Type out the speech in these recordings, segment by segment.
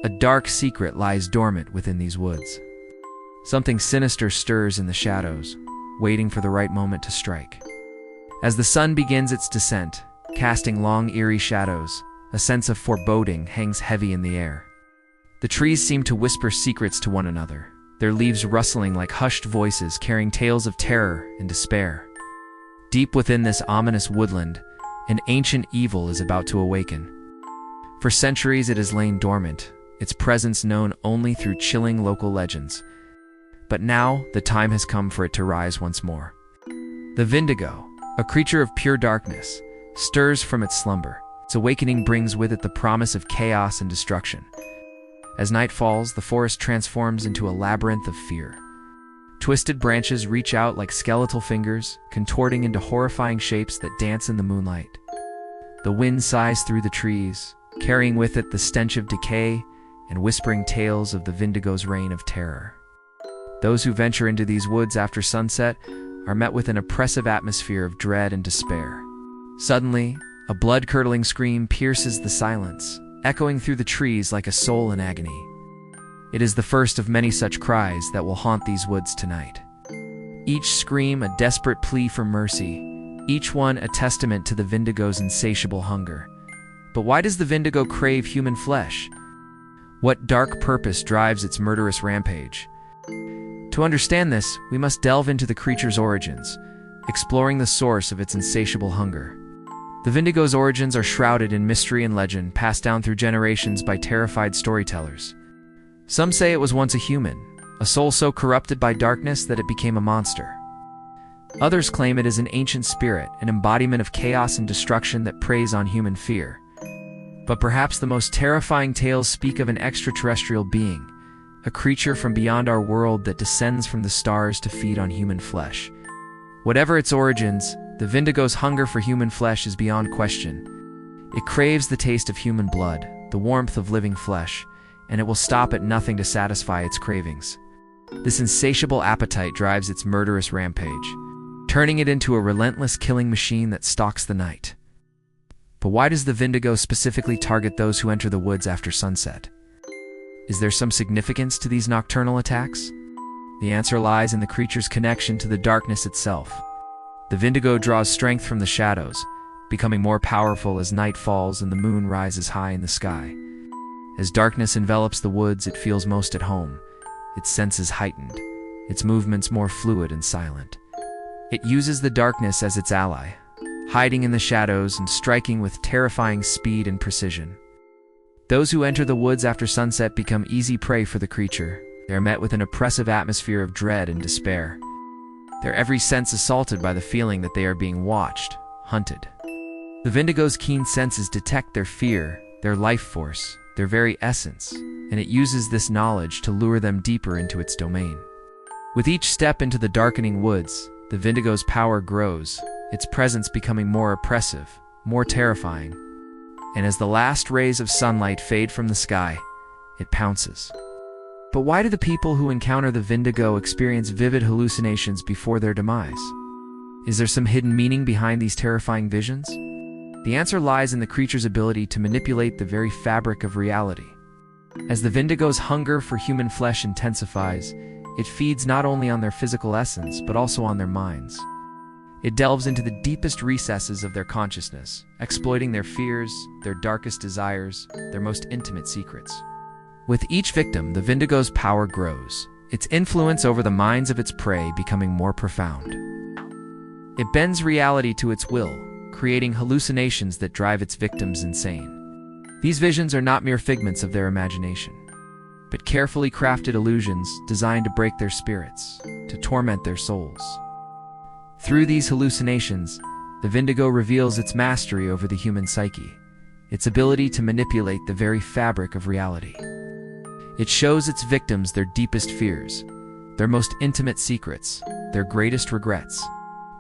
A dark secret lies dormant within these woods. Something sinister stirs in the shadows, waiting for the right moment to strike. As the sun begins its descent, casting long, eerie shadows, a sense of foreboding hangs heavy in the air. The trees seem to whisper secrets to one another, their leaves rustling like hushed voices carrying tales of terror and despair. Deep within this ominous woodland, an ancient evil is about to awaken. For centuries it has lain dormant, its presence known only through chilling local legends. But now, the time has come for it to rise once more. The Vindigo, a creature of pure darkness, stirs from its slumber. Its awakening brings with it the promise of chaos and destruction. As night falls, the forest transforms into a labyrinth of fear. Twisted branches reach out like skeletal fingers, contorting into horrifying shapes that dance in the moonlight. The wind sighs through the trees, carrying with it the stench of decay and whispering tales of the Vindigo's reign of terror. Those who venture into these woods after sunset are met with an oppressive atmosphere of dread and despair. Suddenly, a blood-curdling scream pierces the silence, echoing through the trees like a soul in agony. It is the first of many such cries that will haunt these woods tonight. Each scream a desperate plea for mercy, each one a testament to the Vindigo's insatiable hunger. But why does the Vindigo crave human flesh? What dark purpose drives its murderous rampage? To understand this, we must delve into the creature's origins, exploring the source of its insatiable hunger. The Vindigo's origins are shrouded in mystery and legend, passed down through generations by terrified storytellers. Some say it was once a human, a soul so corrupted by darkness that it became a monster. Others claim it is an ancient spirit, an embodiment of chaos and destruction that preys on human fear. But perhaps the most terrifying tales speak of an extraterrestrial being, a creature from beyond our world that descends from the stars to feed on human flesh. Whatever its origins, the Vindigo's hunger for human flesh is beyond question. It craves the taste of human blood, the warmth of living flesh, and it will stop at nothing to satisfy its cravings. This insatiable appetite drives its murderous rampage, turning it into a relentless killing machine that stalks the night. But why does the Vindigo specifically target those who enter the woods after sunset? Is there some significance to these nocturnal attacks? The answer lies in the creature's connection to the darkness itself. The Vindigo draws strength from the shadows, becoming more powerful as night falls and the moon rises high in the sky. As darkness envelops the woods, it feels most at home, its senses heightened, its movements more fluid and silent. It uses the darkness as its ally, hiding in the shadows and striking with terrifying speed and precision. Those who enter the woods after sunset become easy prey for the creature. They are met with an oppressive atmosphere of dread and despair. Their every sense assaulted by the feeling that they are being watched, hunted. The Vindigo's keen senses detect their fear, their life force, their very essence, and it uses this knowledge to lure them deeper into its domain. With each step into the darkening woods, the Vindigo's power grows, its presence becoming more oppressive, more terrifying. And as the last rays of sunlight fade from the sky, it pounces. But why do the people who encounter the Vindigo experience vivid hallucinations before their demise? Is there some hidden meaning behind these terrifying visions? The answer lies in the creature's ability to manipulate the very fabric of reality. As the Vindigo's hunger for human flesh intensifies, it feeds not only on their physical essence, but also on their minds. It delves into the deepest recesses of their consciousness, exploiting their fears, their darkest desires, their most intimate secrets. With each victim, the Vindigo's power grows, its influence over the minds of its prey becoming more profound. It bends reality to its will, creating hallucinations that drive its victims insane. These visions are not mere figments of their imagination, but carefully crafted illusions designed to break their spirits, to torment their souls. Through these hallucinations, the Vindigo reveals its mastery over the human psyche, its ability to manipulate the very fabric of reality. It shows its victims their deepest fears, their most intimate secrets, their greatest regrets,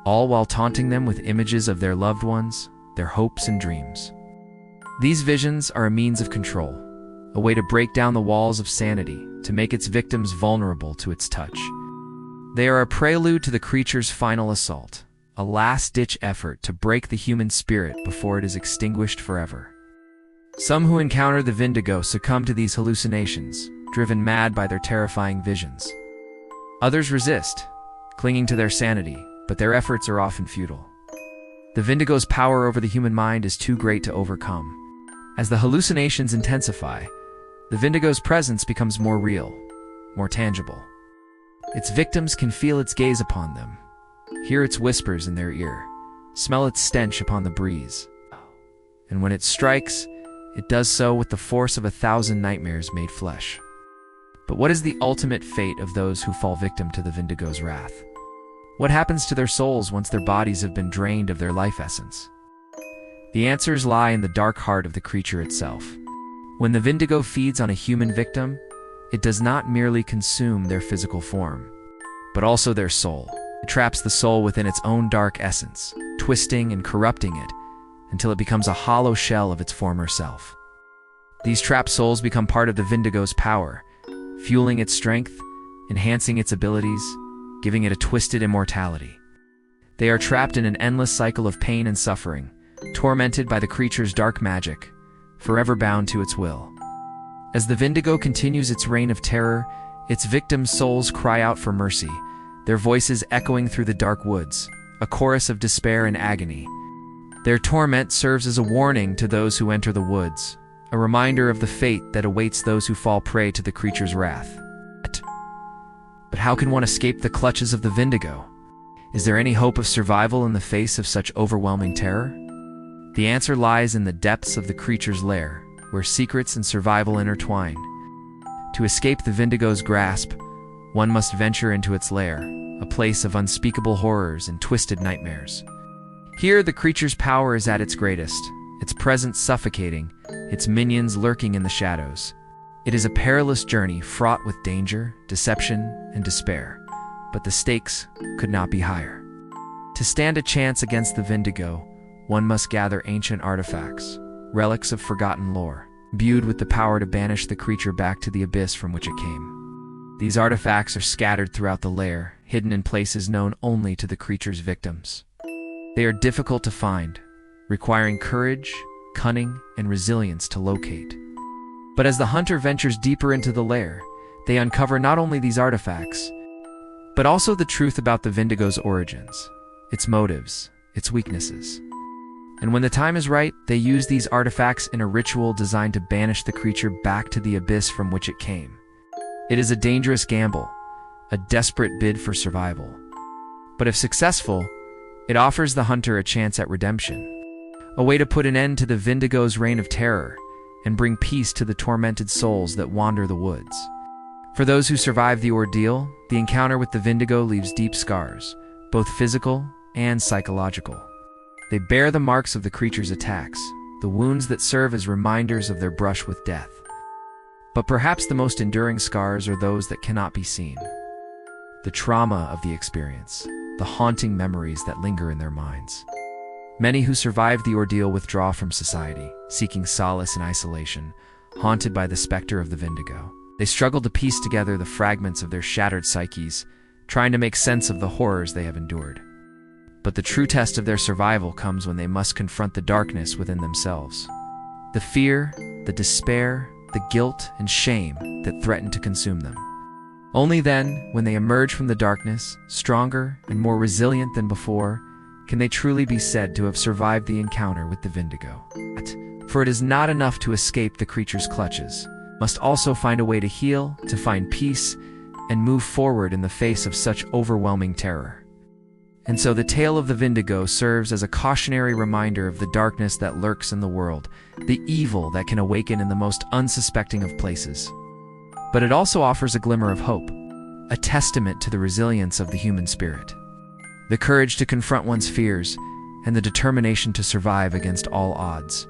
all while taunting them with images of their loved ones, their hopes and dreams. These visions are a means of control, a way to break down the walls of sanity, to make its victims vulnerable to its touch. They are a prelude to the creature's final assault, a last-ditch effort to break the human spirit before it is extinguished forever. Some who encounter the Vindigo succumb to these hallucinations, driven mad by their terrifying visions. Others resist, clinging to their sanity, but their efforts are often futile. The Vindigo's power over the human mind is too great to overcome. As the hallucinations intensify, the Vindigo's presence becomes more real, more tangible. Its victims can feel its gaze upon them, hear its whispers in their ear, smell its stench upon the breeze. And when it strikes, it does so with the force of 1,000 nightmares made flesh. But what is the ultimate fate of those who fall victim to the Vindigo's wrath? What happens to their souls once their bodies have been drained of their life essence? The answers lie in the dark heart of the creature itself. When the Vindigo feeds on a human victim, it does not merely consume their physical form, but also their soul. It traps the soul within its own dark essence, twisting and corrupting it until it becomes a hollow shell of its former self. These trapped souls become part of the Vindigo's power, fueling its strength, enhancing its abilities, giving it a twisted immortality. They are trapped in an endless cycle of pain and suffering, tormented by the creature's dark magic, forever bound to its will. As the Vindigo continues its reign of terror, its victims' souls cry out for mercy, their voices echoing through the dark woods, a chorus of despair and agony. Their torment serves as a warning to those who enter the woods, a reminder of the fate that awaits those who fall prey to the creature's wrath. But how can one escape the clutches of the Vindigo? Is there any hope of survival in the face of such overwhelming terror? The answer lies in the depths of the creature's lair, where secrets and survival intertwine. To escape the Vindigo's grasp, one must venture into its lair, a place of unspeakable horrors and twisted nightmares. Here, the creature's power is at its greatest, its presence suffocating, its minions lurking in the shadows. It is a perilous journey fraught with danger, deception, and despair, but the stakes could not be higher. To stand a chance against the Vindigo, one must gather ancient artifacts, relics of forgotten lore, imbued with the power to banish the creature back to the abyss from which it came. These artifacts are scattered throughout the lair, hidden in places known only to the creature's victims. They are difficult to find, requiring courage, cunning, and resilience to locate. But as the hunter ventures deeper into the lair, they uncover not only these artifacts, but also the truth about the Vindigo's origins, its motives, its weaknesses. And when the time is right, they use these artifacts in a ritual designed to banish the creature back to the abyss from which it came. It is a dangerous gamble, a desperate bid for survival. But if successful, it offers the hunter a chance at redemption, a way to put an end to the Vindigo's reign of terror and bring peace to the tormented souls that wander the woods. For those who survive the ordeal, the encounter with the Vindigo leaves deep scars, both physical and psychological. They bear the marks of the creature's attacks, the wounds that serve as reminders of their brush with death. But perhaps the most enduring scars are those that cannot be seen. The trauma of the experience, the haunting memories that linger in their minds. Many who survive the ordeal withdraw from society, seeking solace in isolation, haunted by the specter of the Vindigo. They struggle to piece together the fragments of their shattered psyches, trying to make sense of the horrors they have endured. But the true test of their survival comes when they must confront the darkness within themselves. The fear, the despair, the guilt and shame that threaten to consume them. Only then, when they emerge from the darkness, stronger and more resilient than before, can they truly be said to have survived the encounter with the Vindigo. For it is not enough to escape the creature's clutches, must also find a way to heal, to find peace, and move forward in the face of such overwhelming terror. And so the tale of the Vindigo serves as a cautionary reminder of the darkness that lurks in the world, the evil that can awaken in the most unsuspecting of places. But it also offers a glimmer of hope, a testament to the resilience of the human spirit, the courage to confront one's fears, and the determination to survive against all odds.